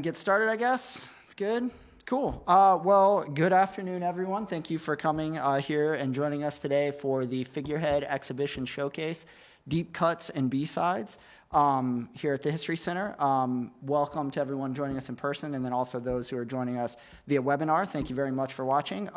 and get started, I guess. It's good. Cool. Well, good afternoon, everyone. Thank you for coming here and joining us today for the Figurehead Exhibition Showcase, Deep Cuts and B-Sides here at the History Center. Welcome to everyone joining us in person, and then also those who are joining us via webinar. Thank you very much for watching.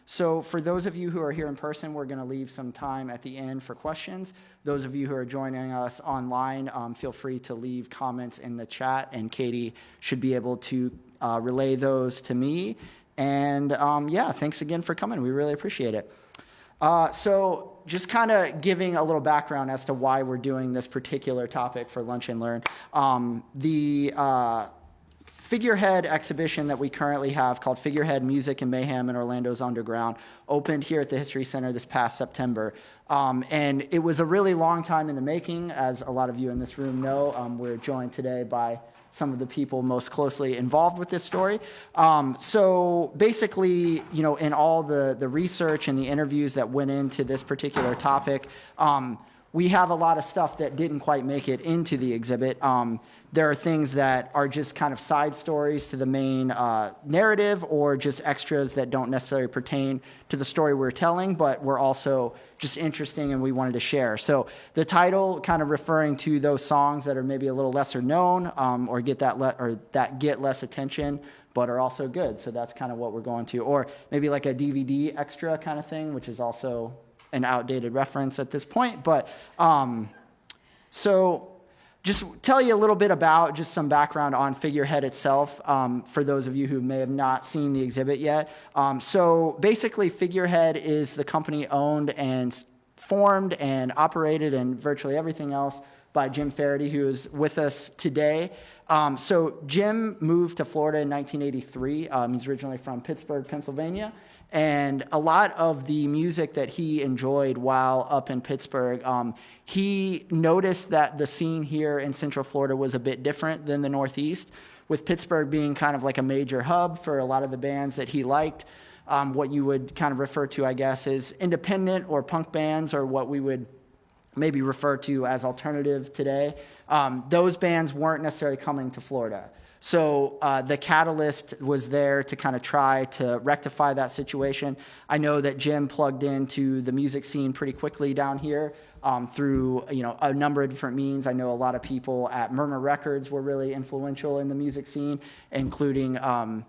So for those of you who are here in person, we're going to leave some time at the end for questions. Those of you who are joining us online, feel free to leave comments in the chat, and Katie should be able to relay those to me. And yeah, thanks again for coming. We really appreciate it. So just kind of giving a little background as to why we're doing this particular topic for Lunch and Learn. The Figurehead exhibition that we currently have, called Figurehead Music and Mayhem in Orlando's Underground, opened here at the History Center this past September. And it was a really long time in the making, as a lot of you in this room know. We're joined today by some of the people most closely involved with this story. So basically, you know, in all the research and the interviews that went into this particular topic, we have a lot of stuff that didn't quite make it into the exhibit. There are things that are just kind of side stories to the main narrative, or just extras that don't necessarily pertain to the story we're telling, but were also just interesting and we wanted to share. So the title kind of referring to those songs that are maybe a little lesser known, or that get less attention, but are also good. So that's kind of what we're going to. Or maybe like a DVD extra kind of thing, which is also an outdated reference at this point. But so just tell you a little bit about just some background on Figurehead itself, for those of you who may have not seen the exhibit yet. So basically, Figurehead is the company owned and formed and operated and virtually everything else by Jim Faraday, who is with us today. So Jim moved to Florida in 1983. He's originally from Pittsburgh, Pennsylvania. And a lot of the music that he enjoyed while up in Pittsburgh, he noticed that the scene here in Central Florida was a bit different than the Northeast, with Pittsburgh being kind of like a major hub for a lot of the bands that he liked. What you would kind of refer to, I guess, as independent or punk bands, or what we would maybe refer to as alternative today. Those bands weren't necessarily coming to Florida. So the catalyst was there to kind of try to rectify that situation. I know that Jim plugged into the music scene pretty quickly down here through a number of different means. I know a lot of people at Murmur Records were really influential in the music scene, including Don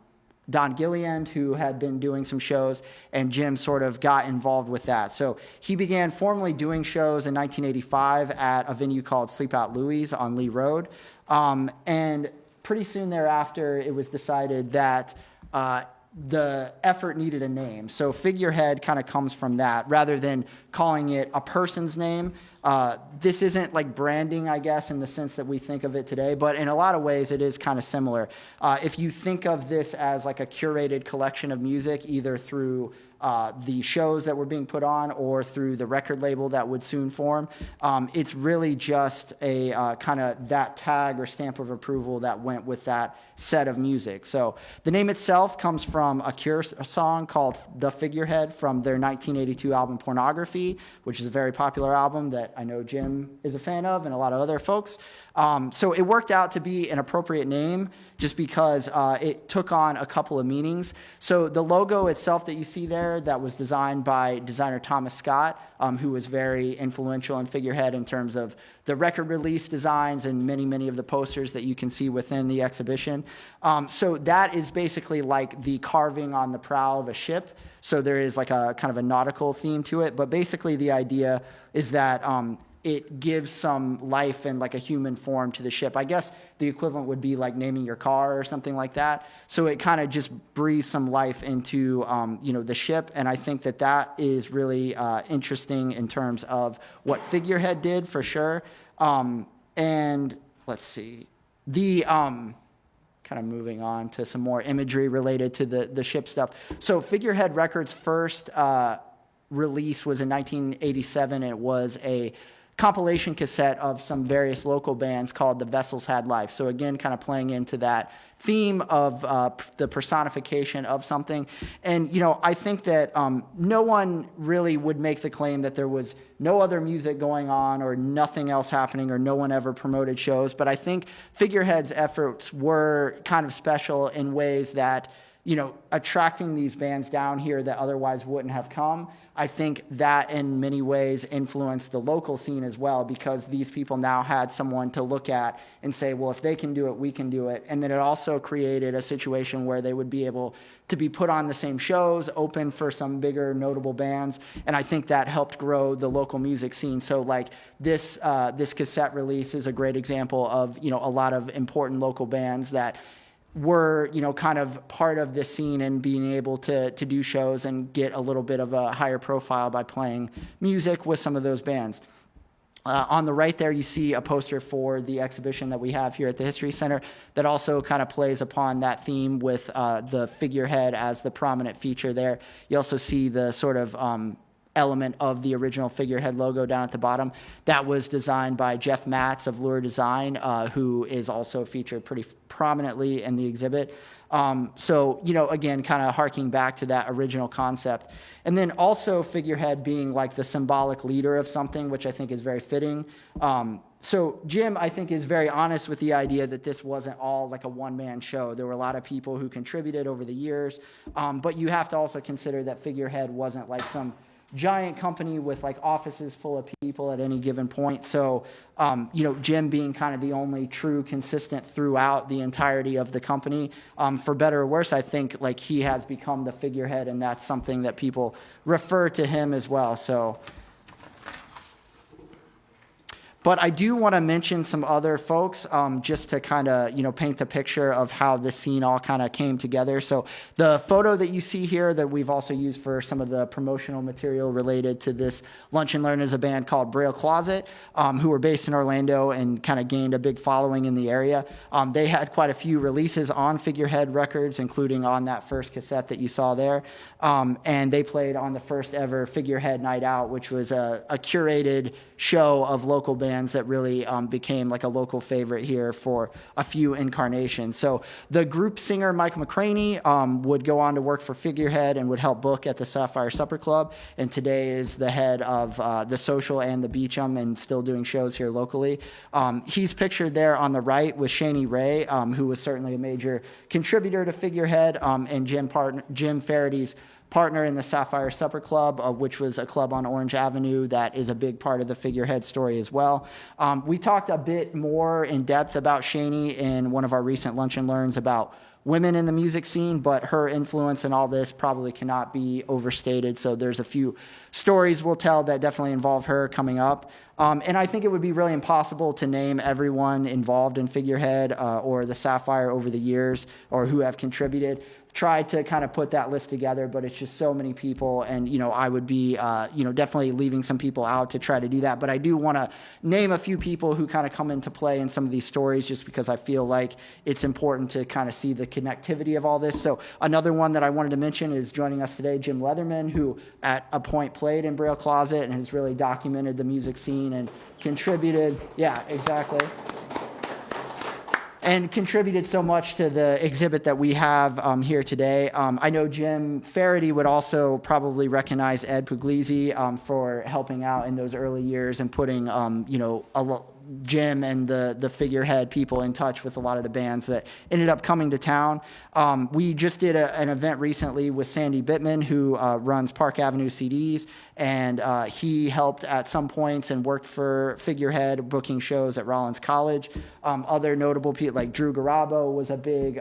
Gilliand, who had been doing some shows, and Jim sort of got involved with that. So he began formally doing shows in 1985 at a venue called Sleep Out Louie's on Lee Road. And pretty soon thereafter, it was decided that the effort needed a name. So Figurehead kind of comes from that. Rather than calling it a person's name, this isn't like branding, I guess, in the sense that we think of it today, but in a lot of ways it is kind of similar. If you think of this as like a curated collection of music, either through the shows that were being put on or through the record label that would soon form, it's really just a kind of that tag or stamp of approval that went with that set of music. So the name itself comes from a Cure song called The Figurehead from their 1982 album Pornography, which is a very popular album that I know Jim is a fan of and a lot of other folks. So it worked out to be an appropriate name just because it took on a couple of meanings. So the logo itself that you see there, that was designed by designer Thomas Scott, who was very influential in Figurehead in terms of the record release designs and many, many of the posters that you can see within the exhibition. So that is basically like the carving on the prow of a ship. So there is like a kind of a nautical theme to it. But basically the idea is that it gives some life and like a human form to the ship. I guess the equivalent would be like naming your car or something like that. So it kind of just breathes some life into the ship. And I think that that is really interesting in terms of what Figurehead did for sure. And let's see, the kind of moving on to some more imagery related to the ship stuff. So Figurehead Records' first release was in 1987. And it was a compilation cassette of some various local bands called The Vessels Had Life. So again, kind of playing into that theme of the personification of something. And, I think that no one really would make the claim that there was no other music going on or nothing else happening or no one ever promoted shows. But I think Figurehead's efforts were kind of special in ways that, attracting these bands down here that otherwise wouldn't have come. I think that in many ways influenced the local scene as well, because these people now had someone to look at and say, well, if they can do it, we can do it. And then it also created a situation where they would be able to be put on the same shows, open for some bigger notable bands. And I think that helped grow the local music scene. So like this cassette release is a great example of, a lot of important local bands that were, kind of part of this scene and being able to do shows and get a little bit of a higher profile by playing music with some of those bands. On the right there, you see a poster for the exhibition that we have here at the History Center that also kind of plays upon that theme with the figurehead as the prominent feature there. You also see the sort of element of the original Figurehead logo down at the bottom. That was designed by Jeff Matz of Lure Design, who is also featured pretty prominently in the exhibit. So, again, kind of harking back to that original concept. And then also Figurehead being like the symbolic leader of something, which I think is very fitting. So Jim, I think, is very honest with the idea that this wasn't all like a one-man show. There were a lot of people who contributed over the years. But you have to also consider that Figurehead wasn't like some giant company with like offices full of people at any given point. So, Jim being kind of the only true consistent throughout the entirety of the company, for better or worse, I think like he has become the figurehead, and that's something that people refer to him as well. So, but I do want to mention some other folks just to kind of, paint the picture of how this scene all kind of came together. So the photo that you see here that we've also used for some of the promotional material related to this Lunch and Learn is a band called Braille Closet, who were based in Orlando and kind of gained a big following in the area. They had quite a few releases on Figurehead Records, including on that first cassette that you saw there. And they played on the first ever Figurehead Night Out, which was a curated show of local bands that really became like a local favorite here for a few incarnations. So the group singer Michael McCraney would go on to work for Figurehead and would help book at the Sapphire Supper Club, and today is the head of the Social and the Beecham and still doing shows here locally. He's pictured there on the right with Shani Ray, who was certainly a major contributor to Figurehead, and Jim Farady's partner in the Sapphire Supper Club, which was a club on Orange Avenue that is a big part of the Figurehead story as well. We talked a bit more in depth about Shani in one of our recent Lunch and Learns about women in the music scene, but her influence in all this probably cannot be overstated. So there's a few stories we'll tell that definitely involve her coming up. And I think it would be really impossible to name everyone involved in Figurehead or the Sapphire over the years or who have contributed. Tried to kind of put that list together, but it's just so many people, and I would be definitely leaving some people out to try to do that. But I do want to name a few people who kind of come into play in some of these stories, just because I feel like it's important to kind of see the connectivity of all this. So another one that I wanted to mention is joining us today, Jim Leatherman, who at a point played in Braille Closet and has really documented the music scene and contributed. Yeah, exactly. And contributed so much to the exhibit that we have here today. I know Jim Farady would also probably recognize Ed Puglisi for helping out in those early years and putting, Jim and the Figurehead people in touch with a lot of the bands that ended up coming to town. We just did an event recently with Sandy Bittman, who runs Park Avenue CDs, and he helped at some points and worked for Figurehead, booking shows at Rollins College. Other notable people like Drew Garabo was a big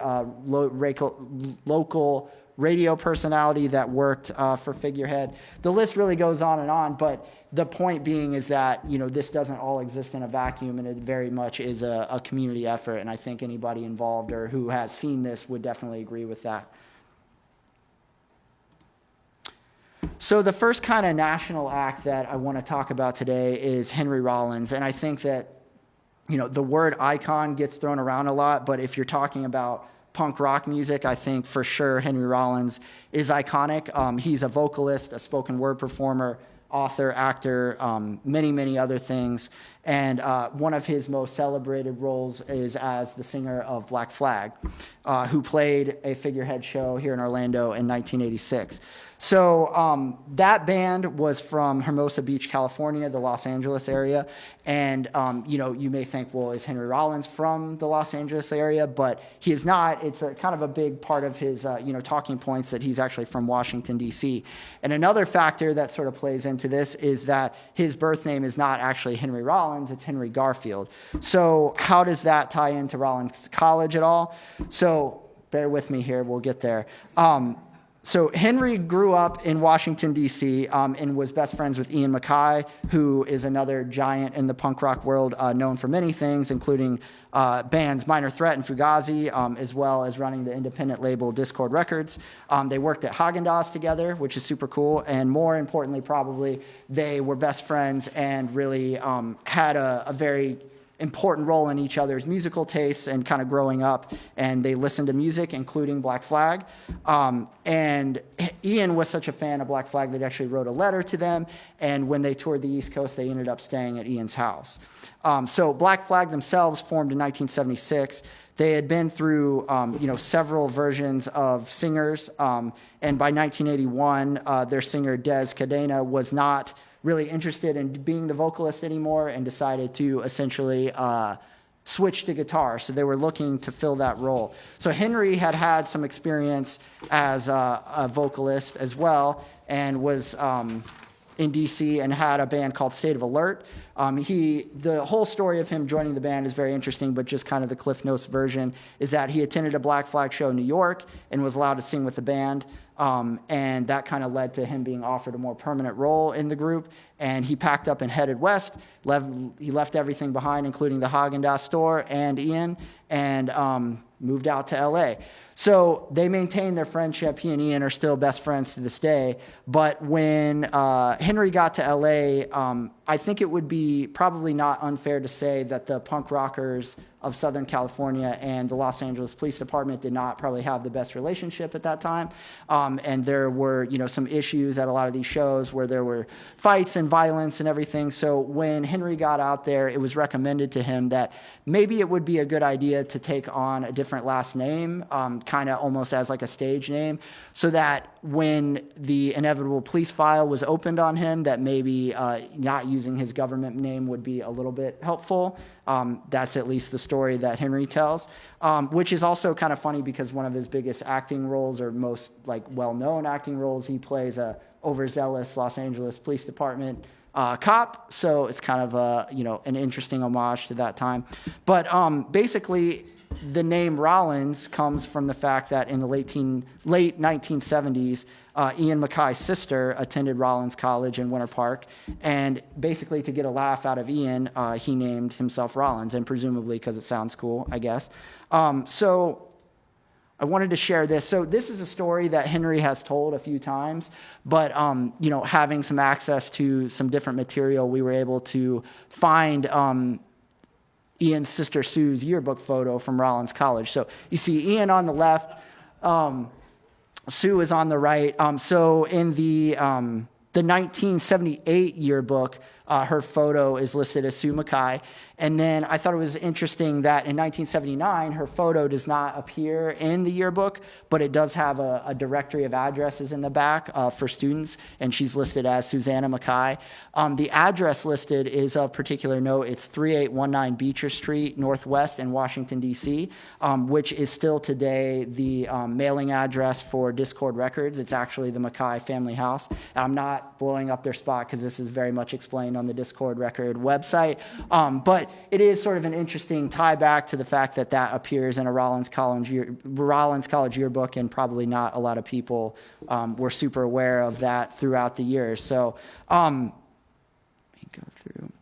local radio personality that worked for Figurehead. The list really goes on, but the point being is that, this doesn't all exist in a vacuum, and it very much is a community effort, and I think anybody involved or who has seen this would definitely agree with that. So the first kind of national act that I want to talk about today is Henry Rollins, and I think that, the word icon gets thrown around a lot, but if you're talking about punk rock music, I think for sure Henry Rollins is iconic. He's a vocalist, a spoken word performer, author, actor, many other things. And one of his most celebrated roles is as the singer of Black Flag, who played a Figurehead show here in Orlando in 1986. So that band was from Hermosa Beach, California, the Los Angeles area. And, you may think, well, is Henry Rollins from the Los Angeles area? But he is not. It's kind of a big part of his, talking points that he's actually from Washington, D.C. And another factor that sort of plays into this is that his birth name is not actually Henry Rollins, it's Henry Garfield. So how does that tie into Rollins College at all? So bear with me here, we'll get there. So Henry grew up in Washington, D.C., and was best friends with Ian MacKaye, who is another giant in the punk rock world, known for many things, including bands Minor Threat and Fugazi, as well as running the independent label Discord Records. They worked at Haagen-Dazs together, which is super cool, and more importantly, probably, they were best friends and really had a very important role in each other's musical tastes and kind of growing up, and they listened to music, including Black Flag. And Ian was such a fan of Black Flag that he actually wrote a letter to them, and when they toured the East Coast, they ended up staying at Ian's house. So Black Flag themselves formed in 1976. They had been through, several versions of singers, and by 1981, their singer Des Cadena was not really interested in being the vocalist anymore and decided to essentially switch to guitar. So they were looking to fill that role. So Henry had some experience as a vocalist as well, and was in DC and had a band called State of Alert. The whole story of him joining the band is very interesting, but just kind of the Cliff Notes version is that he attended a Black Flag show in New York and was allowed to sing with the band. And that kind of led to him being offered a more permanent role in the group. And he packed up and headed west. He left everything behind, including the Haagen-Dazs store and Ian, and moved out to LA. So they maintain their friendship. He and Ian are still best friends to this day. But when Henry got to LA, I think it would be probably not unfair to say that the punk rockers of Southern California and the Los Angeles Police Department did not probably have the best relationship at that time. And there were, some issues at a lot of these shows where there were fights and violence and everything. So when Henry got out there, it was recommended to him that maybe it would be a good idea to take on a different last name, kind of almost as like a stage name, so that when the inevitable police file was opened on him, that maybe not using his government name would be a little bit helpful. That's at least the story that Henry tells, which is also kind of funny because one of his biggest acting roles, or most well-known acting roles, he plays a overzealous Los Angeles Police Department cop. So it's kind of an interesting homage to that time. But basically, the name Rollins comes from the fact that in the late 1970s, Ian MacKaye's sister attended Rollins College in Winter Park, and basically to get a laugh out of Ian, he named himself Rollins, and presumably because it sounds cool, I guess. So I wanted to share this. So this is a story that Henry has told a few times, but having some access to some different material, we were able to find Ian's sister Sue's yearbook photo from Rollins College. So you see Ian on the left, Sue is on the right. So in the 1978 yearbook, her photo is listed as Sue MacKaye. And then I thought it was interesting that in 1979, her photo does not appear in the yearbook, but it does have a directory of addresses in the back for students, and she's listed as Susanna MacKaye. The address listed is of particular note. It's 3819 Beecher Street, Northwest in Washington, D.C., which is still today the mailing address for Discord Records. It's actually the MacKaye family house. And I'm not blowing up their spot because this is very much explained on the Discord Record website. But it is sort of an interesting tie back to the fact that appears in a Rollins College yearbook, and probably not a lot of people were super aware of that throughout the years. So let me go through.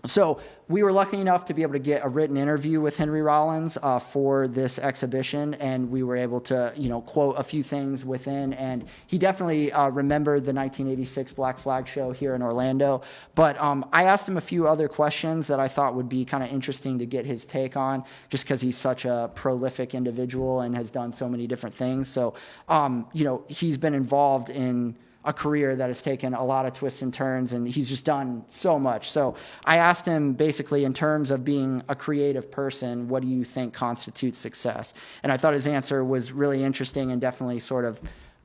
So we were lucky enough to be able to get a written interview with Henry Rollins for this exhibition, and we were able to, quote a few things within. And he definitely remembered the 1986 Black Flag show here in Orlando. But I asked him a few other questions that I thought would be kind of interesting to get his take on, just because he's such a prolific individual and has done so many different things. So, he's been involved in a career that has taken a lot of twists and turns, and he's just done so much. So I asked him basically, in terms of being a creative person, what do you think constitutes success? And I thought his answer was really interesting and definitely sort of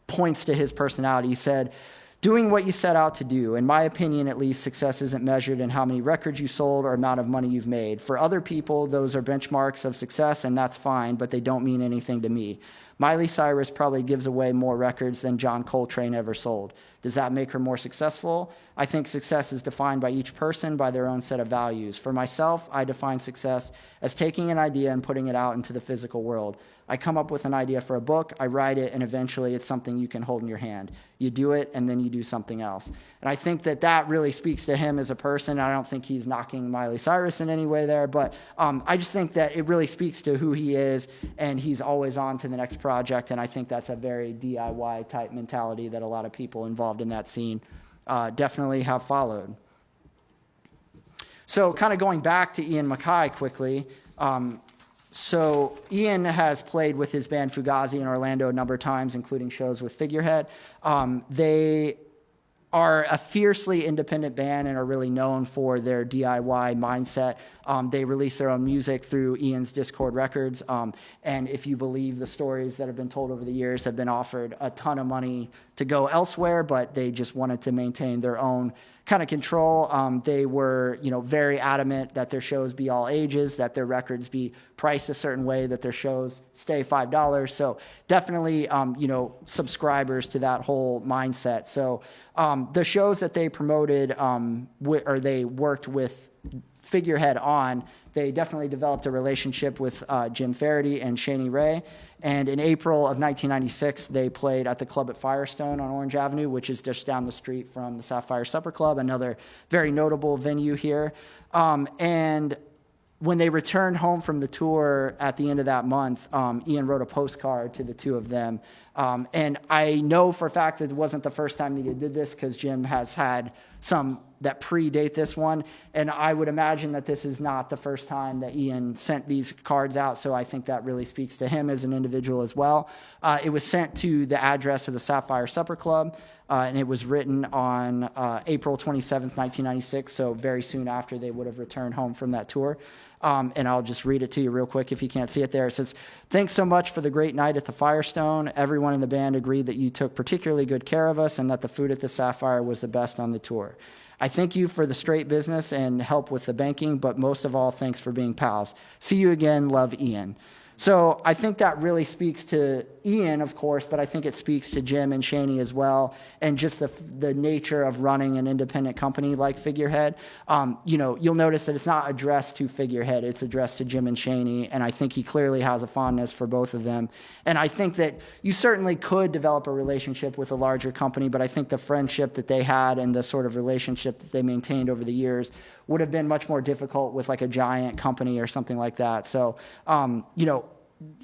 points to his personality. He said, doing what you set out to do. In my opinion, at least, success isn't measured in how many records you sold or amount of money you've made. For other people, those are benchmarks of success, and that's fine, but they don't mean anything to me. Miley Cyrus probably gives away more records than John Coltrane ever sold. Does that make her more successful? I think success is defined by each person by their own set of values. For myself, I define success as taking an idea and putting it out into the physical world. I come up with an idea for a book, I write it, and eventually it's something you can hold in your hand. You do it, and then you do something else. And I think that that really speaks to him as a person. I don't think he's knocking Miley Cyrus in any way there, but I just think that it really speaks to who he is, and he's always on to the next project, and I think that's a very DIY type mentality that a lot of people involved in that scene definitely have followed. So kind of going back to Ian MacKaye quickly, so Ian has played with his band Fugazi in Orlando a number of times, including shows with Figurehead. They are a fiercely independent band and are really known for their DIY mindset. They release their own music through Ian's Discord Records, and if you believe the stories that have been told over the years, have been offered a ton of money to go elsewhere, but they just wanted to maintain their own kind of control. They were, very adamant that their shows be all ages, that their records be priced a certain way, that their shows stay $5. So definitely, subscribers to that whole mindset. So the shows that they promoted, or they worked with Figurehead on, they definitely developed a relationship with Jim Faraday and Shani Ray. And in April of 1996, they played at the club at Firestone on Orange Avenue, which is just down the street from the Sapphire Supper Club, another very notable venue here. And when they returned home from the tour at the end of that month, Ian wrote a postcard to the two of them. And I know for a fact that it wasn't the first time that he did this, because Jim has had some that predate this one. And I would imagine that this is not the first time that Ian sent these cards out. So I think that really speaks to him as an individual as well. It was sent to the address of the Sapphire Supper Club. And it was written on April 27th, 1996, so very soon after they would have returned home from that tour. And I'll just read it to you real quick if you can't see it there. It says, "Thanks so much for the great night at the Firestone. Everyone in the band agreed that you took particularly good care of us and that the food at the Sapphire was the best on the tour. I thank you for the straight business and help with the banking, but most of all, thanks for being pals. See you again. Love, Ian." So I think that really speaks to Ian, of course, but I think it speaks to Jim and Shani as well, and just the nature of running an independent company like Figurehead. You'll notice that it's not addressed to Figurehead, it's addressed to Jim and Shani, and I think he clearly has a fondness for both of them. And I think that you certainly could develop a relationship with a larger company, but I think the friendship that they had and the sort of relationship that they maintained over the years would have been much more difficult with like a giant company or something like that. So,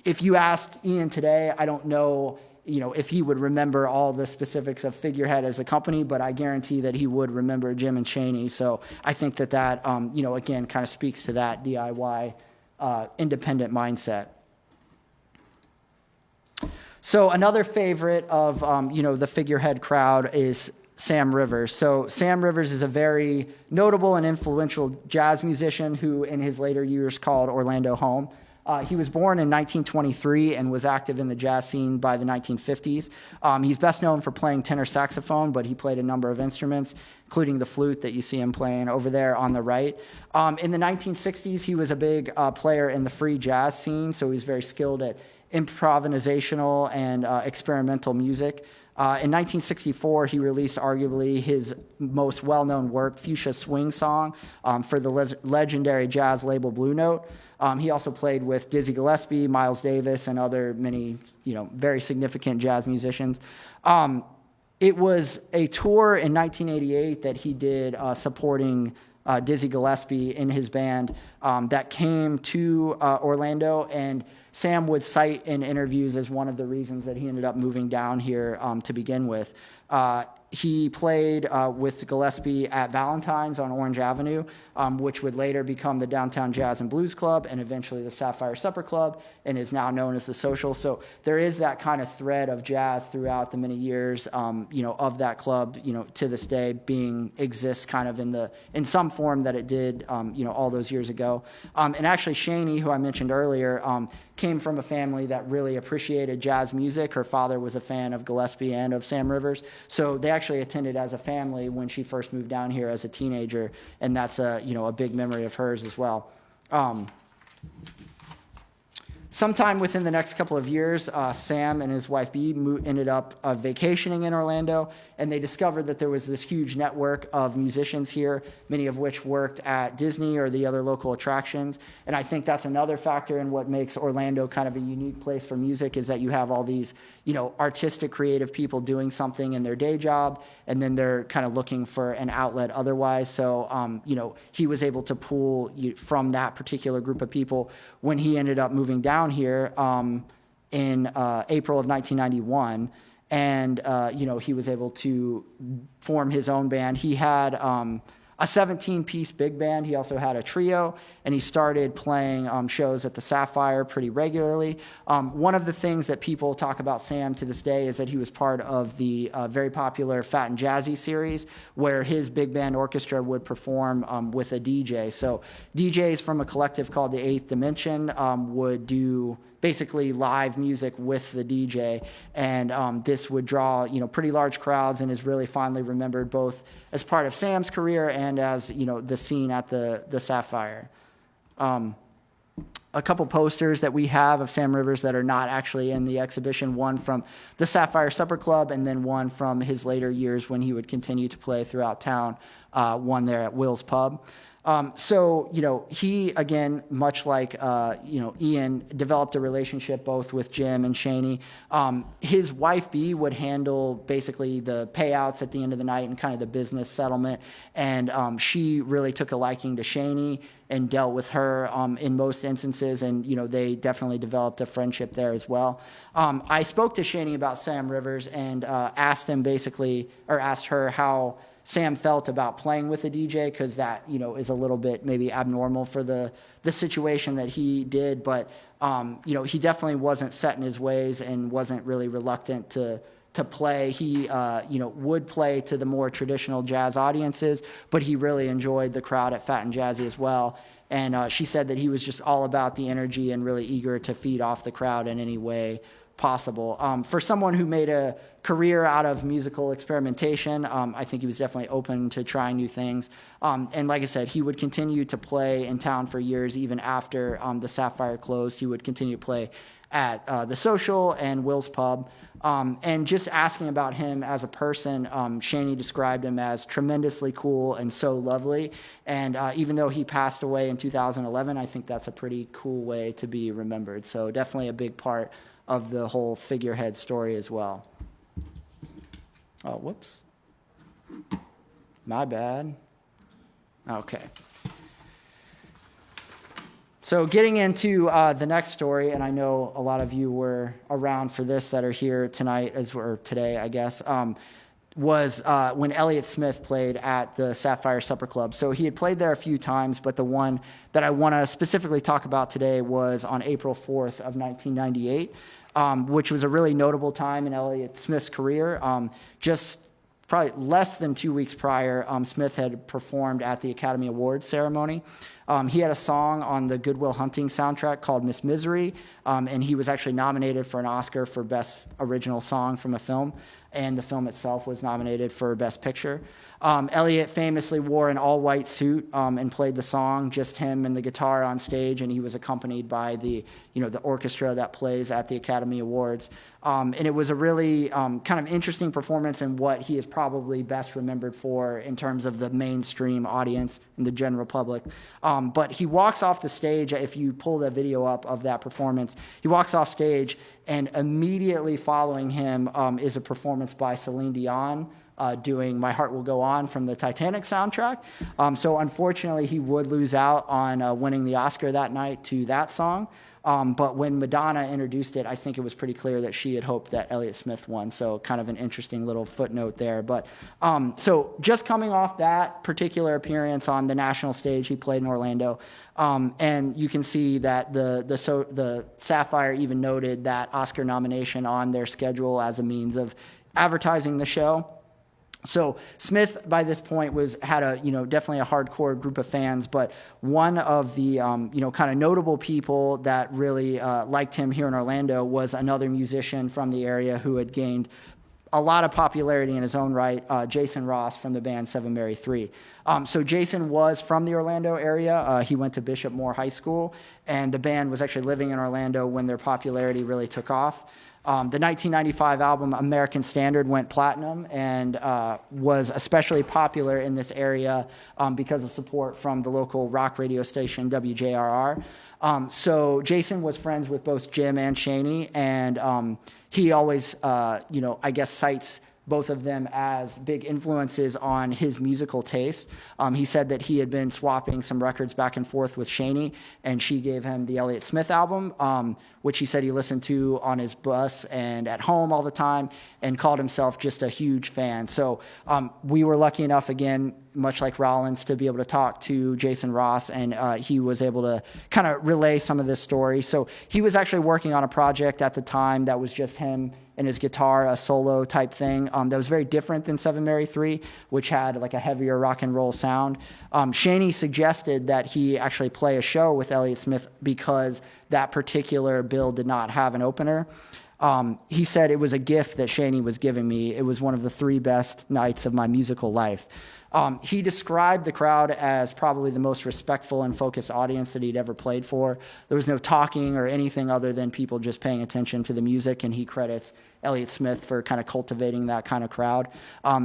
if you asked Ian today, I don't know, if he would remember all the specifics of Figurehead as a company, but I guarantee that he would remember Jim and Shani. So I think that again, kind of speaks to that DIY independent mindset. So another favorite of, the Figurehead crowd is Sam Rivers. So Sam Rivers is a very notable and influential jazz musician who in his later years called Orlando home. He was born in 1923 and was active in the jazz scene by the 1950s. He's best known for playing tenor saxophone, but he played a number of instruments, including the flute that you see him playing over there on the right. In the 1960s, he was a big player in the free jazz scene, so he was very skilled at improvisational and experimental music. In 1964, he released arguably his most well-known work, Fuchsia Swing Song, for the legendary jazz label Blue Note. He also played with Dizzy Gillespie, Miles Davis, and other many, very significant jazz musicians. It was a tour in 1988 that he did supporting Dizzy Gillespie in his band that came to Orlando, and Sam would cite in interviews as one of the reasons that he ended up moving down here to begin with. He played with Gillespie at Valentine's on Orange Avenue, which would later become the Downtown Jazz and Blues Club and eventually the Sapphire Supper Club, and is now known as the Social. So there is that kind of thread of jazz throughout the many years, of that club, to this day exists kind of in some form that it did, all those years ago. And actually Shani, who I mentioned earlier, came from a family that really appreciated jazz music. Her father was a fan of Gillespie and of Sam Rivers. So they actually attended as a family when she first moved down here as a teenager. And that's a big memory of hers as well. Sometime within the next couple of years, Sam and his wife Bee ended up vacationing in Orlando, and they discovered that there was this huge network of musicians here, many of which worked at Disney or the other local attractions. And I think that's another factor in what makes Orlando kind of a unique place for music, is that you have all these, artistic, creative people doing something in their day job, and then they're kind of looking for an outlet otherwise. So, he was able to pull from that particular group of people when he ended up moving down here in April of 1991. And, he was able to form his own band. He had a 17-piece big band. He also had a trio, and he started playing shows at the Sapphire pretty regularly. One of the things that people talk about Sam to this day is that he was part of the very popular Fat and Jazzy series, where his big band orchestra would perform with a DJ. So DJs from a collective called the Eighth Dimension would do basically live music with the DJ, and this would draw pretty large crowds, and is really fondly remembered both as part of Sam's career and as the scene at the Sapphire. A couple posters that we have of Sam Rivers that are not actually in the exhibition, one from the Sapphire Supper Club, and then one from his later years when he would continue to play throughout town, one there at Will's Pub. So, he, again, much like, Ian, developed a relationship both with Jim and Shani. His wife, Bee, would handle basically the payouts at the end of the night and kind of the business settlement. And she really took a liking to Shani and dealt with her in most instances. And, they definitely developed a friendship there as well. I spoke to Shani about Sam Rivers and asked her how Sam felt about playing with a DJ, because that, is a little bit maybe abnormal for the situation that he did. But, he definitely wasn't set in his ways and wasn't really reluctant to play. He, would play to the more traditional jazz audiences, but he really enjoyed the crowd at Fat and Jazzy as well. And she said that he was just all about the energy and really eager to feed off the crowd in any way possible. For someone who made a career out of musical experimentation, I think he was definitely open to trying new things. And like I said, he would continue to play in town for years, even after the Sapphire closed. He would continue to play at the Social and Will's Pub. And just asking about him as a person, Shani described him as tremendously cool and so lovely. And even though he passed away in 2011, I think that's a pretty cool way to be remembered. So definitely a big part of the whole Figurehead story as well. Oh, whoops. My bad. Okay. So getting into the next story, and I know a lot of you were around for this that are here tonight, or today, I guess, was when Elliott Smith played at the Sapphire Supper Club. So he had played there a few times, but the one that I want to specifically talk about today was on April 4th of 1998, which was a really notable time in Elliott Smith's career. Just probably less than 2 weeks prior, Smith had performed at the Academy Awards ceremony. He had a song on the Good Will Hunting soundtrack called Miss Misery, and he was actually nominated for an Oscar for Best Original Song from a Film, and the film itself was nominated for Best Picture. Elliott famously wore an all-white suit and played the song, just him and the guitar on stage, and he was accompanied by the orchestra that plays at the Academy Awards. And it was a really kind of interesting performance, and what he is probably best remembered for in terms of the mainstream audience and the general public. But he walks off the stage, if you pull the video up of that performance, he walks off stage, and immediately following him is a performance by Celine Dion, doing My Heart Will Go On from the Titanic soundtrack. So unfortunately, he would lose out on winning the Oscar that night to that song. But when Madonna introduced it, I think it was pretty clear that she had hoped that Elliott Smith won. So kind of an interesting little footnote there. But so just coming off that particular appearance on the national stage, he played in Orlando. And you can see that the Sapphire even noted that Oscar nomination on their schedule as a means of advertising the show. So Smith, by this point, had a definitely a hardcore group of fans, but one of the kind of notable people that really liked him here in Orlando was another musician from the area who had gained a lot of popularity in his own right, Jason Ross from the band Seven Mary 3. So Jason was from the Orlando area. He went to Bishop Moore High School, and the band was actually living in Orlando when their popularity really took off. The 1995 album American Standard went platinum and was especially popular in this area because of support from the local rock radio station WJRR. So Jason was friends with both Jim and Shaney, and he always, I guess, cites both of them as big influences on his musical taste. He said that he had been swapping some records back and forth with Shaney, and she gave him the Elliott Smith album, which he said he listened to on his bus and at home all the time, and called himself just a huge fan. So we were lucky enough, again, much like Rollins, to be able to talk to Jason Ross, and he was able to kind of relay some of this story. So he was actually working on a project at the time that was just him and his guitar, a solo type thing that was very different than Seven Mary 3, which had like a heavier rock and roll sound. Shaney suggested that he actually play a show with Elliott Smith because that particular bill did not have an opener. He said, "It was a gift that Shaney was giving me. It was one of the 3 best nights of my musical life." He described the crowd as probably the most respectful and focused audience that he'd ever played for. There was no talking or anything other than people just paying attention to the music, and he credits Elliott Smith for kind of cultivating that kind of crowd.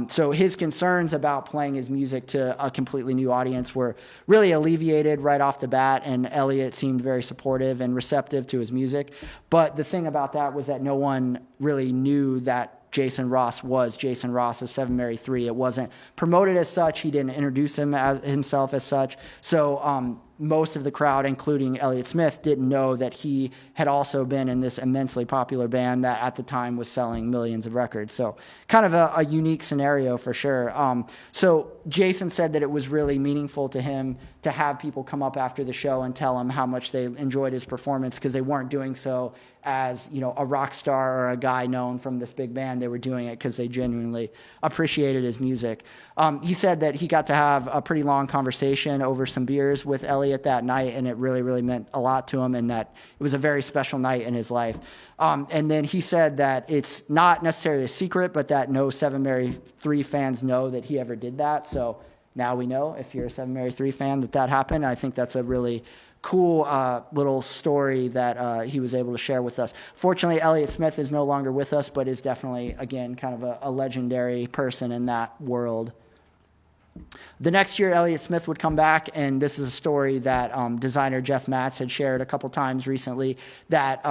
So his concerns about playing his music to a completely new audience were really alleviated right off the bat, and Elliott seemed very supportive and receptive to his music. But the thing about that was that no one really knew that Jason Ross was Jason Ross of Seven Mary 3. It wasn't promoted as such. He didn't introduce himself as such. So most of the crowd, including Elliott Smith, didn't know that he had also been in this immensely popular band that at the time was selling millions of records. So kind of a unique scenario for sure. So Jason said that it was really meaningful to him to have people come up after the show and tell him how much they enjoyed his performance, because they weren't doing so as a rock star or a guy known from this big band. They were doing it because they genuinely appreciated his music. He said that he got to have a pretty long conversation over some beers with Elliott that night, and it really, really meant a lot to him, and that it was a very special night in his life. And then he said that it's not necessarily a secret, but that no Seven Mary 3 fans know that he ever did that. So now we know, if you're a Seven Mary 3 fan, that happened. I think that's a really cool little story that he was able to share with us. Fortunately, Elliott Smith is no longer with us, but is definitely, again, kind of a legendary person in that world. The next year, Elliott Smith would come back, and this is a story that designer Jeff Matz had shared a couple times recently, that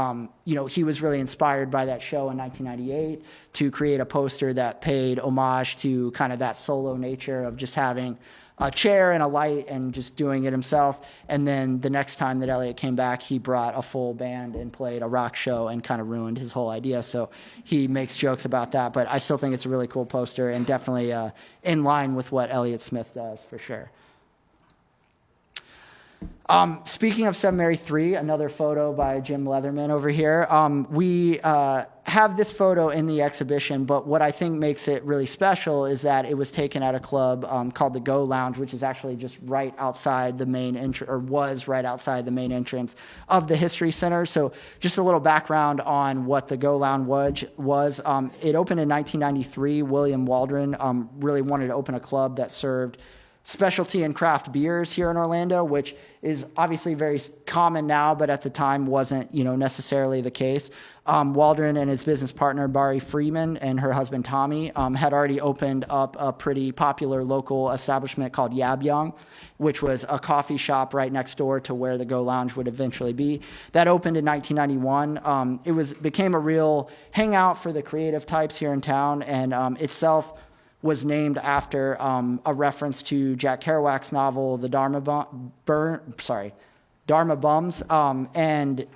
he was really inspired by that show in 1998 to create a poster that paid homage to kind of that solo nature of just having a chair and a light and just doing it himself. And then the next time that Elliott came back, he brought a full band and played a rock show and kind of ruined his whole idea. So he makes jokes about that, but I still think it's a really cool poster and definitely in line with what Elliott Smith does for sure. Speaking of Seven Mary 3, another photo by Jim Leatherman over here. We have this photo in the exhibition, but what I think makes it really special is that it was taken at a club called the Go Lounge, which is actually just right outside the main entrance, or was right outside the main entrance of the History Center. So just a little background on what the Go Lounge was. It opened in 1993. William Waldron really wanted to open a club that served specialty and craft beers here in Orlando, which is obviously very common now, but at the time wasn't, necessarily the case. Waldron and his business partner, Barry Freeman, and her husband, Tommy, had already opened up a pretty popular local establishment called Yab Young, which was a coffee shop right next door to where the Go Lounge would eventually be. That opened in 1991. It became a real hangout for the creative types here in town, and itself was named after a reference to Jack Kerouac's novel, The Dharma Bums. And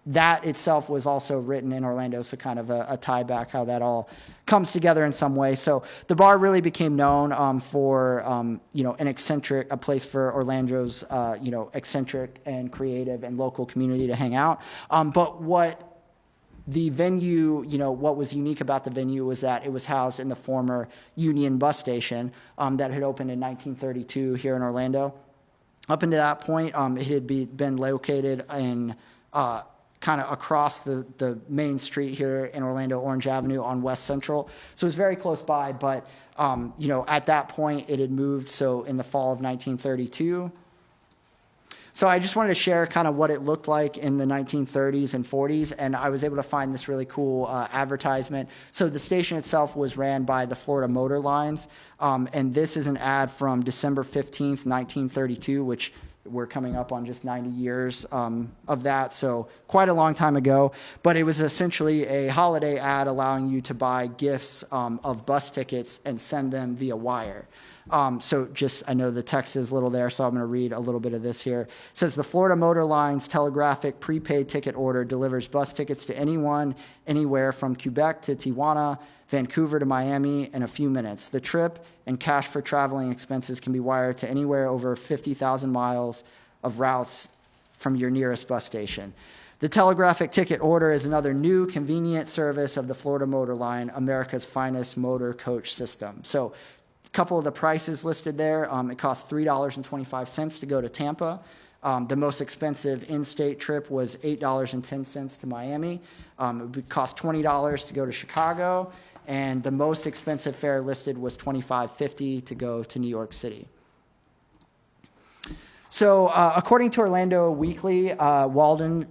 that itself was also written in Orlando, so kind of a tie back how that all comes together in some way. So the bar really became known for a place for Orlando's eccentric and creative and local community to hang out. But what the venue, what was unique about the venue was that it was housed in the former Union bus station that had opened in 1932 here in Orlando. Up until that point, it had been located in kind of across the main street here in Orlando, Orange Avenue on West Central. So it was very close by, but at that point it had moved, so in the fall of 1932. So I just wanted to share kind of what it looked like in the 1930s and 40s, and I was able to find this really cool advertisement. So the station itself was ran by the Florida Motor Lines, and this is an ad from December 15th, 1932, which we're coming up on just 90 years of that, so quite a long time ago. But it was essentially a holiday ad allowing you to buy gifts of bus tickets and send them via wire. So I know the text is little there, so I'm going to read a little bit of this here. It says, the Florida Motor Lines telegraphic prepaid ticket order delivers bus tickets to anyone, anywhere from Quebec to Tijuana, Vancouver to Miami in a few minutes. The trip and cash for traveling expenses can be wired to anywhere over 50,000 miles of routes from your nearest bus station. The telegraphic ticket order is another new, convenient service of the Florida Motor Line, America's finest motor coach system. So a couple of the prices listed there. It costs $3.25 to go to Tampa. The most expensive in-state trip was $8.10 to Miami. It would cost $20 to go to Chicago. And the most expensive fare listed was $25.50 to go to New York City. So according to Orlando Weekly, Waldron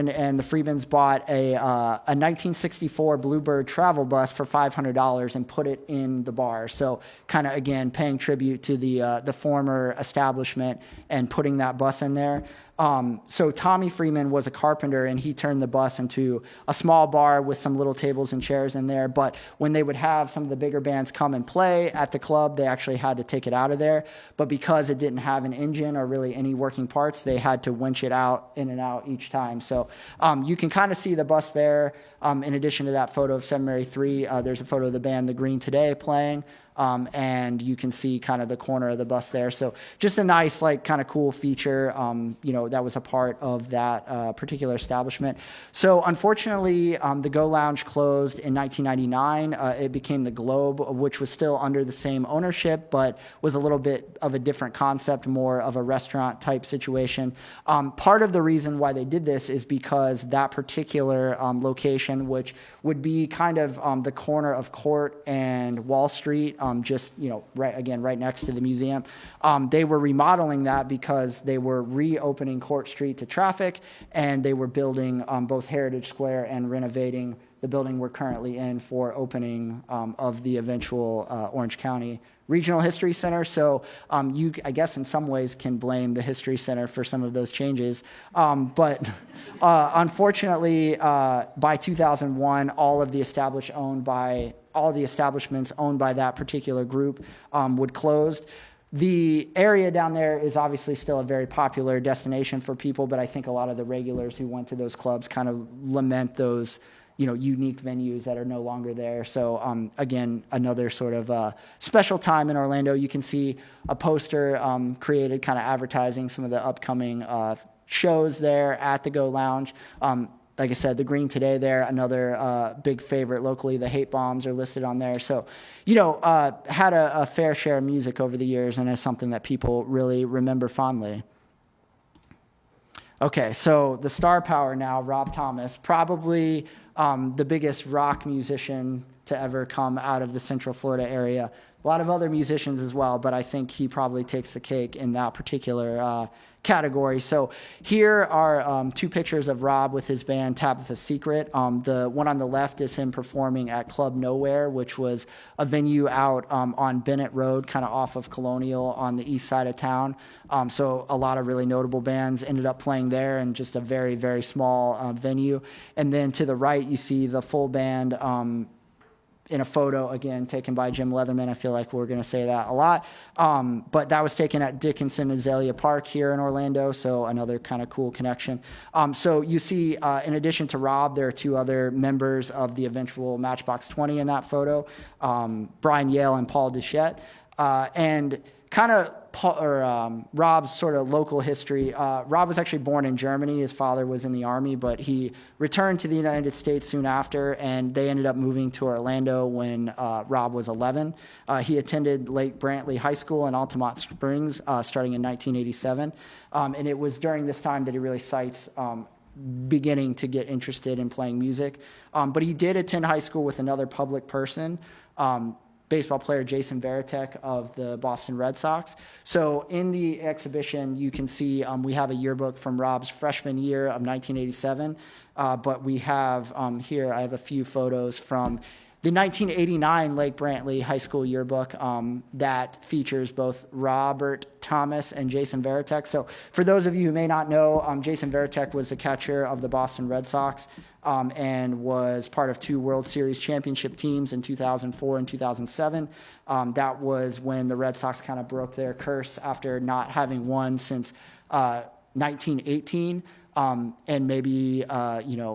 and the Freemans bought a 1964 Bluebird travel bus for $500 and put it in the bar. So kind of, again, paying tribute to the former establishment and putting that bus in there. So Tommy Freeman was a carpenter, and he turned the bus into a small bar with some little tables and chairs in there. But when they would have some of the bigger bands come and play at the club, they actually had to take it out of there. But because it didn't have an engine or really any working parts, they had to winch it out in and out each time. So you can kind of see the bus there. In addition to that photo of Seminary 3, there's a photo of the band The Green Today playing. And you can see kind of the corner of the bus there. So just a nice, kind of cool feature, that was a part of that particular establishment. So unfortunately, the Go Lounge closed in 1999. It became the Globe, which was still under the same ownership, but was a little bit of a different concept, more of a restaurant type situation. Part of the reason why they did this is because that particular location, which would be kind of the corner of Court and Wall Street, right next to the museum. They were remodeling that because they were reopening Court Street to traffic, and they were building both Heritage Square and renovating the building we're currently in for opening of the eventual Orange County Regional History Center. So you, I guess, in some ways can blame the History Center for some of those changes. But unfortunately, by 2001, all the establishments owned by that particular group would close. The area down there is obviously still a very popular destination for people, but I think a lot of the regulars who went to those clubs kind of lament those unique venues that are no longer there. So again, another sort of special time in Orlando. You can see a poster created kind of advertising some of the upcoming shows there at the Go Lounge. Like I said, the Green Today there, another big favorite locally. The Hate Bombs are listed on there. So, had a fair share of music over the years, and is something that people really remember fondly. Okay, so the star power now, Rob Thomas, probably the biggest rock musician to ever come out of the Central Florida area. A lot of other musicians as well, but I think he probably takes the cake in that particular category. So here are two pictures of Rob with his band Tabitha's Secret. The one on the left is him performing at Club Nowhere, which was a venue out on Bennett Road, kind of off of Colonial on the east side of town. So a lot of really notable bands ended up playing there in just a very, very small venue. And then to the right, you see the full band in a photo, again, taken by Jim Leatherman. I feel like we're going to say that a lot. But that was taken at Dickinson Azalea Park here in Orlando, so another kind of cool connection. So you see, in addition to Rob, there are two other members of the eventual Matchbox 20 in that photo, Brian Yale and Paul Duchette. And kind of Rob's sort of local history. Rob was actually born in Germany. His father was in the Army, but he returned to the United States soon after, and they ended up moving to Orlando when Rob was 11. He attended Lake Brantley High School in Altamont Springs starting in 1987, and it was during this time that he really cites beginning to get interested in playing music. But he did attend high school with another public person, baseball player Jason Varitek of the Boston Red Sox. So in the exhibition, you can see we have a yearbook from Rob's freshman year of 1987, but we have here, I have a few photos from the 1989 Lake Brantley High School yearbook that features both Robert Thomas and Jason Varitek. So for those of you who may not know, Jason Varitek was the catcher of the Boston Red Sox and was part of two World Series championship teams in 2004 and 2007. That was when the Red Sox kind of broke their curse after not having won since 1918. And maybe,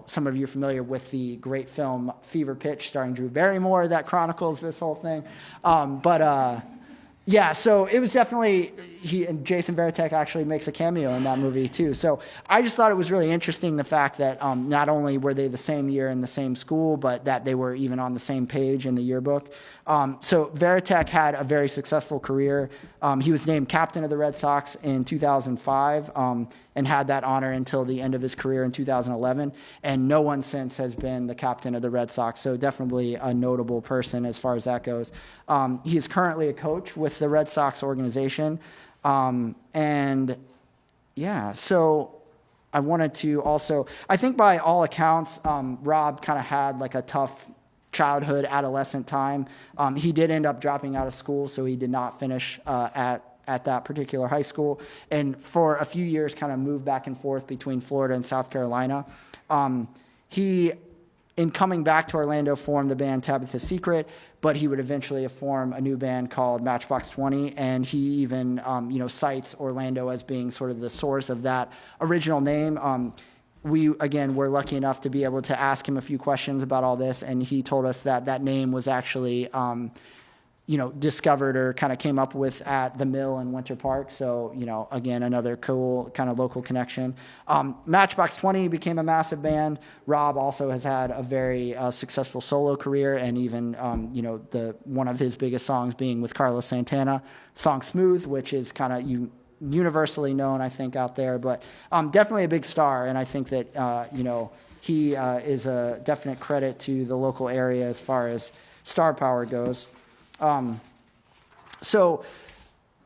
some of you are familiar with the great film Fever Pitch starring Drew Barrymore that chronicles this whole thing. So it was definitely, and Jason Varitek actually makes a cameo in that movie too. So I just thought it was really interesting, the fact that not only were they the same year in the same school, but that they were even on the same page in the yearbook. So Varitek had a very successful career. He was named captain of the Red Sox in 2005 and had that honor until the end of his career in 2011. And no one since has been the captain of the Red Sox. So definitely a notable person as far as that goes. He is currently a coach with the Red Sox organization. So I wanted to also, I think by all accounts, Rob kind of had like a tough childhood, adolescent time. He did end up dropping out of school, so he did not finish at that particular high school, and for a few years kind of moved back and forth between Florida and South Carolina. He, in coming back to Orlando, formed the band Tabitha's Secret, but he would eventually form a new band called Matchbox 20, and he even cites Orlando as being sort of the source of that original name. We, again, were lucky enough to be able to ask him a few questions about all this, and he told us that that name was actually discovered or kind of came up with at the Mill in Winter Park. So, again, another cool kind of local connection. Matchbox 20 became a massive band. Rob also has had a very successful solo career, and even, one of his biggest songs being with Carlos Santana, song Smooth, which is kind of universally known, I think, out there, but definitely a big star. And I think that, he is a definite credit to the local area as far as star power goes. So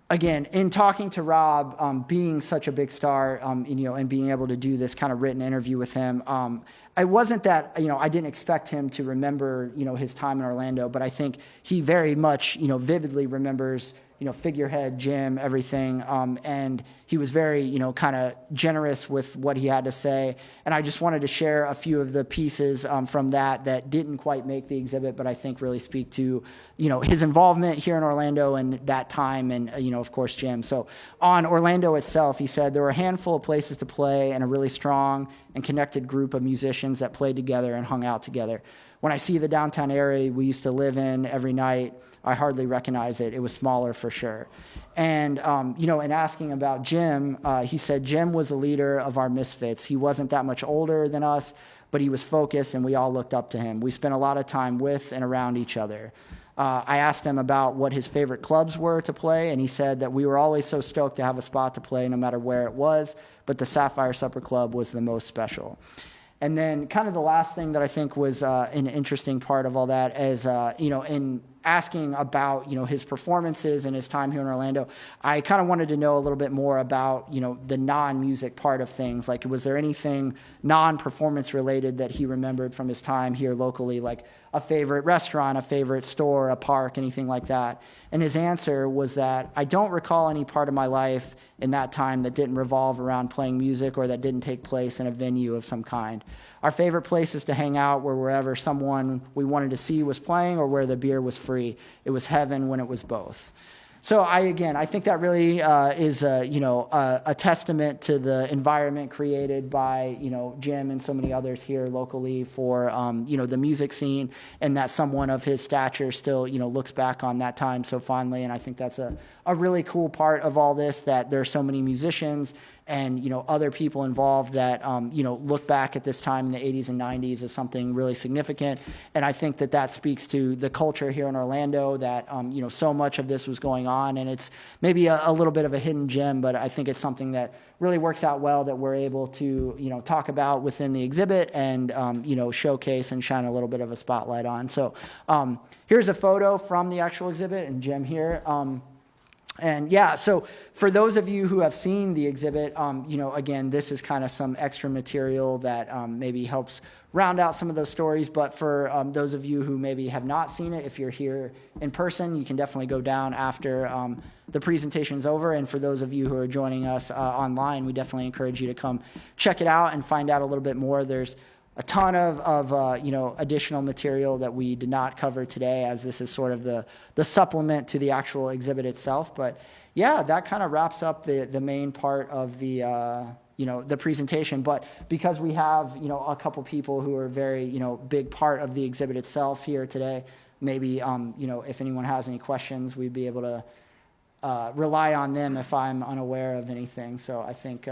again, in talking to Rob, being such a big star, and being able to do this kind of written interview with him, I wasn't that, I didn't expect him to remember, his time in Orlando, but I think he very much, vividly remembers, Figurehead, Jim, everything. And he was very, kind of generous with what he had to say. And I just wanted to share a few of the pieces from that didn't quite make the exhibit, but I think really speak to, his involvement here in Orlando and that time, and, of course, Jim. So on Orlando itself, he said, there were a handful of places to play and a really strong and connected group of musicians that played together and hung out together. When I see the downtown area we used to live in every night, I hardly recognize it. It was smaller for sure. And, in asking about Jim, he said Jim was the leader of our misfits. He wasn't that much older than us, but he was focused, and we all looked up to him. We spent a lot of time with and around each other. I asked him about what his favorite clubs were to play, and he said that we were always so stoked to have a spot to play no matter where it was, but the Sapphire Supper Club was the most special. And then kind of the last thing that I think was an interesting part of all that is, in asking about, his performances and his time here in Orlando, I kind of wanted to know a little bit more about, the non-music part of things. Like, was there anything non-performance related that he remembered from his time here locally, like a favorite restaurant, a favorite store, a park, anything like that? And his answer was that, I don't recall any part of my life in that time that didn't revolve around playing music or that didn't take place in a venue of some kind. our favorite places to hang out were wherever someone we wanted to see was playing or where the beer was free. It was heaven when it was both. So I think that really is a testament to the environment created by Jim and so many others here locally for the music scene, and that someone of his stature still looks back on that time so fondly. And I think that's a really cool part of all this, that there are so many musicians and other people involved that look back at this time in the 80s and 90s as something really significant. And I think that speaks to the culture here in Orlando, that so much of this was going on, and it's maybe a little bit of a hidden gem, but I think it's something that really works out well, that we're able to talk about within the exhibit and showcase and shine a little bit of a spotlight on. So here's a photo from the actual exhibit, and Jim here. And yeah, so for those of you who have seen the exhibit, again, this is kind of some extra material that maybe helps round out some of those stories. But for those of you who maybe have not seen it, if you're here in person, you can definitely go down after the presentation's over. And for those of you who are joining us online, we definitely encourage you to come check it out and find out a little bit more. There's a ton of additional material that we did not cover today, as this is sort of the supplement to the actual exhibit itself. But yeah, that kind of wraps up the main part of the presentation. But because we have a couple people who are very big part of the exhibit itself here today, maybe if anyone has any questions, we'd be able to rely on them if I'm unaware of anything. So I think.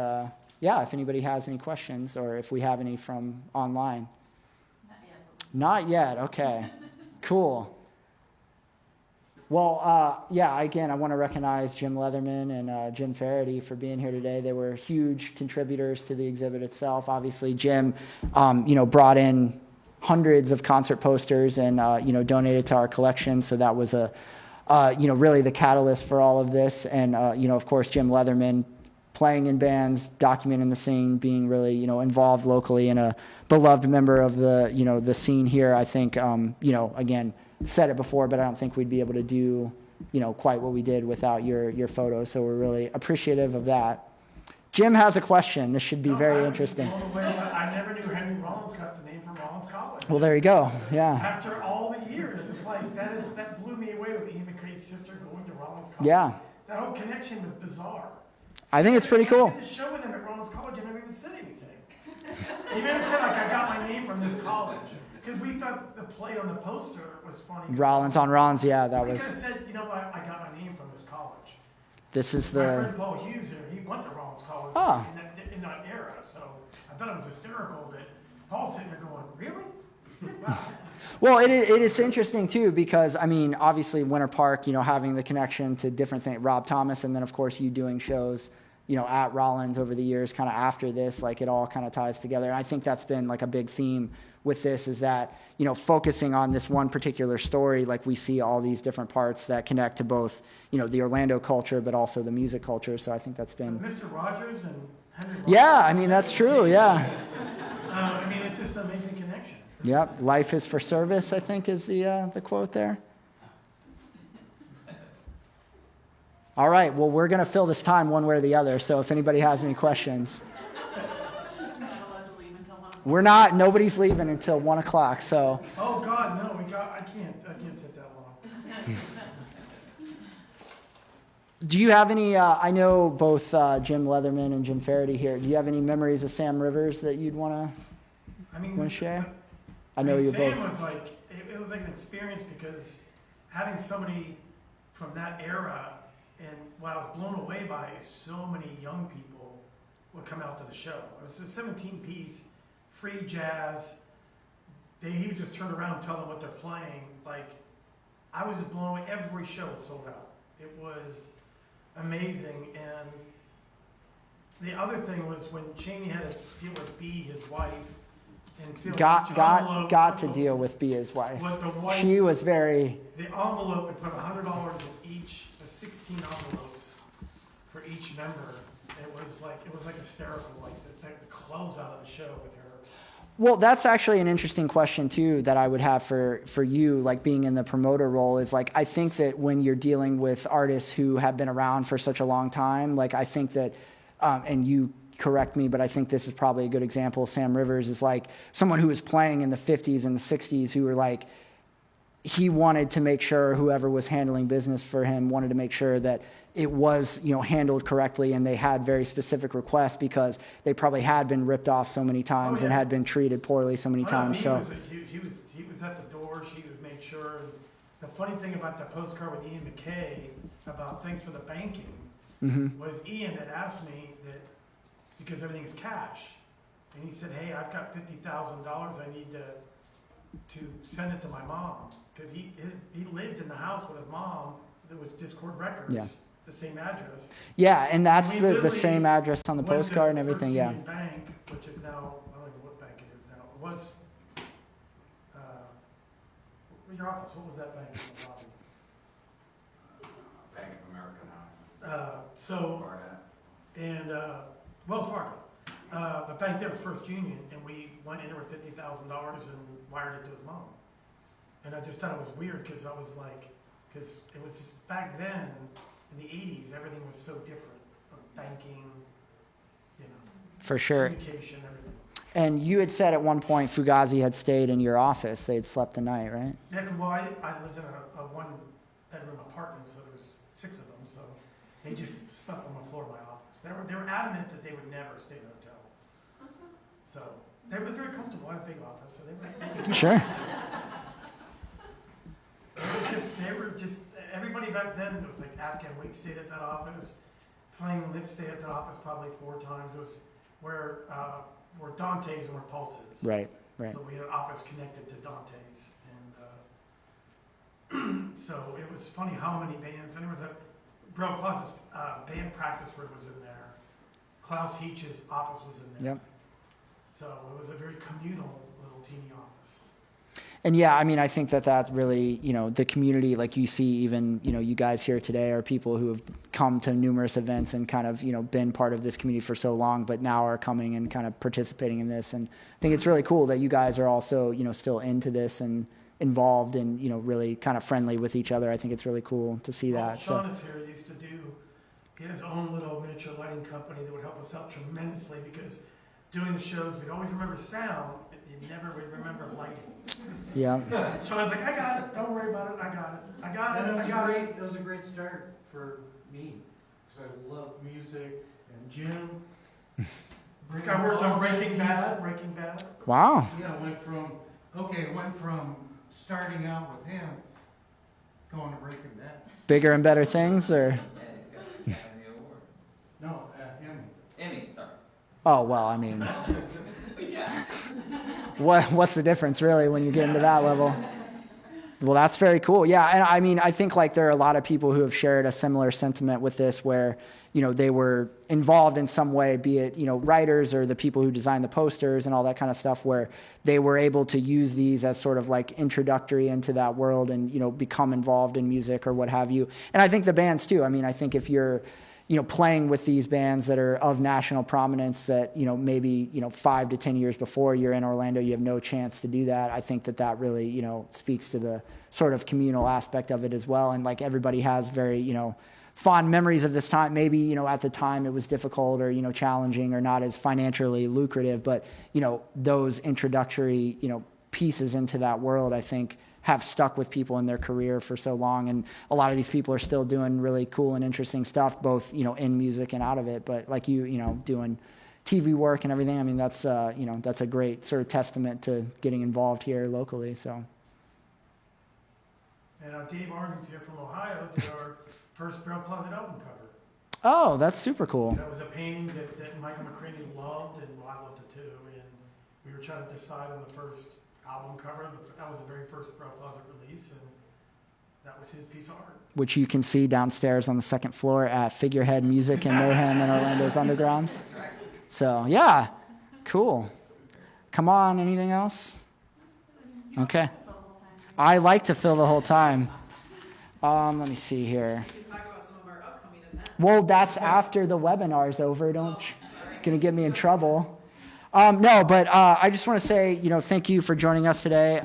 Yeah, if anybody has any questions, or if we have any from online. Not yet, okay. Cool. Well, again, I want to recognize Jim Leatherman and Jim Faraday for being here today. They were huge contributors to the exhibit itself. Obviously, Jim, brought in hundreds of concert posters and, donated to our collection. So that was really the catalyst for all of this. And, of course, Jim Leatherman, playing in bands, documenting the scene, being really, involved locally, and a beloved member of the scene here. I think, again, said it before, but I don't think we'd be able to do, quite what we did without your photos. So we're really appreciative of that. Jim has a question. This should be very interesting. I never knew Henry Rollins got the name from Rollins College. Well, there you go. Yeah. After all the years, it's like that blew me away with Ian McCrea's sister going to Rollins College. Yeah. That whole connection was bizarre. I think it's pretty cool. I did the show with him at Rollins College and never even said anything. He never said, I got my name from this college. Because we thought the play on the poster was funny. Rollins on Rollins, yeah, that was. We could have said, I got my name from this college. This is My friend Paul Hughes, he went to Rollins College in that era. So I thought it was hysterical that Paul's sitting there going, really? Wow. Well, it is interesting, too, because, obviously Winter Park, having the connection to different things, Rob Thomas, and then, of course, you doing shows, at Rollins over the years, kind of after this, like it all kind of ties together. And I think that's been like a big theme with this, is that, focusing on this one particular story, like we see all these different parts that connect to both, the Orlando culture, but also the music culture. So I think that's been. Mr. Rogers and Henry Rogers. Yeah, that's true, yeah. It's just an amazing connection. Yep, life is for service, I think, is the quote there. All right, well, we're going to fill this time one way or the other, so if anybody has any questions. We're not, nobody's leaving until 1 o'clock, so. Oh, God, no, I can't sit that long. Do you have any, I know both Jim Leatherman and Jim Faraday here, do you have any memories of Sam Rivers that you'd want to share? I know you're Sam both. Was like, it was like an experience, because having somebody from that era, and what I was blown away by is so many young people would come out to the show. It was a 17-piece, free jazz. He would just turn around and tell them what they're playing. Like, I was just blown away. Every show was sold out. It was amazing. And the other thing was when Cheney had to deal with B, his wife, and fill got to deal with B, his wife. She was very. The envelope would put $100 in each, 16 envelopes for each member. It was like hysterical, like the close out of the show with her. Well, that's actually an interesting question too that I would have for you, like being in the promoter role, is like, I think that when you're dealing with artists who have been around for such a long time, like I think that, and you correct me, but I think this is probably a good example. Sam Rivers is like someone who was playing in the 50s and the 60s who were like, he wanted to make sure whoever was handling business for him wanted to make sure that it was, handled correctly, and they had very specific requests because they probably had been ripped off so many times and had been treated poorly so many times. He was at the door. She would make sure. The funny thing about that postcard with Ian McKay about thanks for the banking was Ian had asked me that because everything is cash, and he said, "Hey, I've got $50,000. I need to send it to my mom because he lived in the house with his mom. There was Discord Records." Yeah. The same address. Yeah, and that's the same address on the postcard and everything, yeah. Bank, which is now, I don't know what bank it is now. It was, your office, what was that bank in the lobby? Bank of America now. Wells Fargo. The bank there was First Union, and we went in there with $50,000 and wired it to his mom. And I just thought it was weird because I was like, because it was just back then, in the 80s, everything was so different, banking, for sure, communication, everything. And you had said at one point Fugazi had stayed in your office. They had slept the night, right? Yeah, well, I lived in a one-bedroom apartment, so there was 6 of them, so they just slept on the floor of my office. They were adamant that they would never stay in a hotel. So they were very comfortable. I had a big office, so they were sure. They were just everybody back then. It was like Afghan Wig stayed at that office. Flaming Lips stayed at that office probably 4 times. It was where Dante's and where Pulse is. Right. So we had an office connected to Dante's, and so it was funny how many bands. And there was a Brill Claus's band practice room was in there. Klaus Heach's office was in there. Yep. So it was a very communal little teeny office. And yeah, I mean, I think that really, the community, like you see even, you guys here today are people who have come to numerous events and kind of, been part of this community for so long, but now are coming and kind of participating in this. And I think it's really cool that you guys are also, still into this and involved and, really kind of friendly with each other. I think it's really cool to see that. Sean is here, used to do his own little miniature lighting company that would help us out tremendously because doing the shows, we'd always remember sound, but you never would remember lighting. Yeah. So I was like, I got it. Don't worry about it. I got it. That was a great start for me because I love music and Jim. This guy worked on Breaking Bad. Wow. Yeah, it went from starting out with him going to Breaking Bad. Bigger and better things, or? Yeah, he's got the award. No, Emmy, sorry. Oh, well, I mean, Yeah. what's the difference really when you get into that level? Well, that's very cool. Yeah, and I mean, I think like there are a lot of people who have shared a similar sentiment with this where, they were involved in some way, be it, writers or the people who designed the posters and all that kind of stuff, where they were able to use these as sort of like introductory into that world and, become involved in music or what have you. And I think the bands too. I mean, I think if you're, playing with these bands that are of national prominence that, maybe, 5 to 10 years before you're in Orlando, you have no chance to do that. I think that really, speaks to the sort of communal aspect of it as well. And like everybody has very, fond memories of this time. Maybe, at the time it was difficult or, challenging or not as financially lucrative, but, those introductory, pieces into that world, I think, have stuck with people in their career for so long. And a lot of these people are still doing really cool and interesting stuff, both, in music and out of it. But like you, doing TV work and everything, I mean, that's a great sort of testament to getting involved here locally, so. And Dave Arden, who's here from Ohio, did our first Brill Closet album cover. Oh, that's super cool. That was a painting that Michael McCready loved, and I loved it too. And we were trying to decide on the first album cover. That was the very first Brill Closet release, and that was his piece of art. Which you can see downstairs on the second floor at Figurehead Music and Mayhem in Orlando's Underground. So, yeah, cool. Come on, anything else? Okay. I like to fill the whole time. Let me see here. Well, that's after the webinar's over. Don't gonna get me in trouble. No, but I just want to say, thank you for joining us today.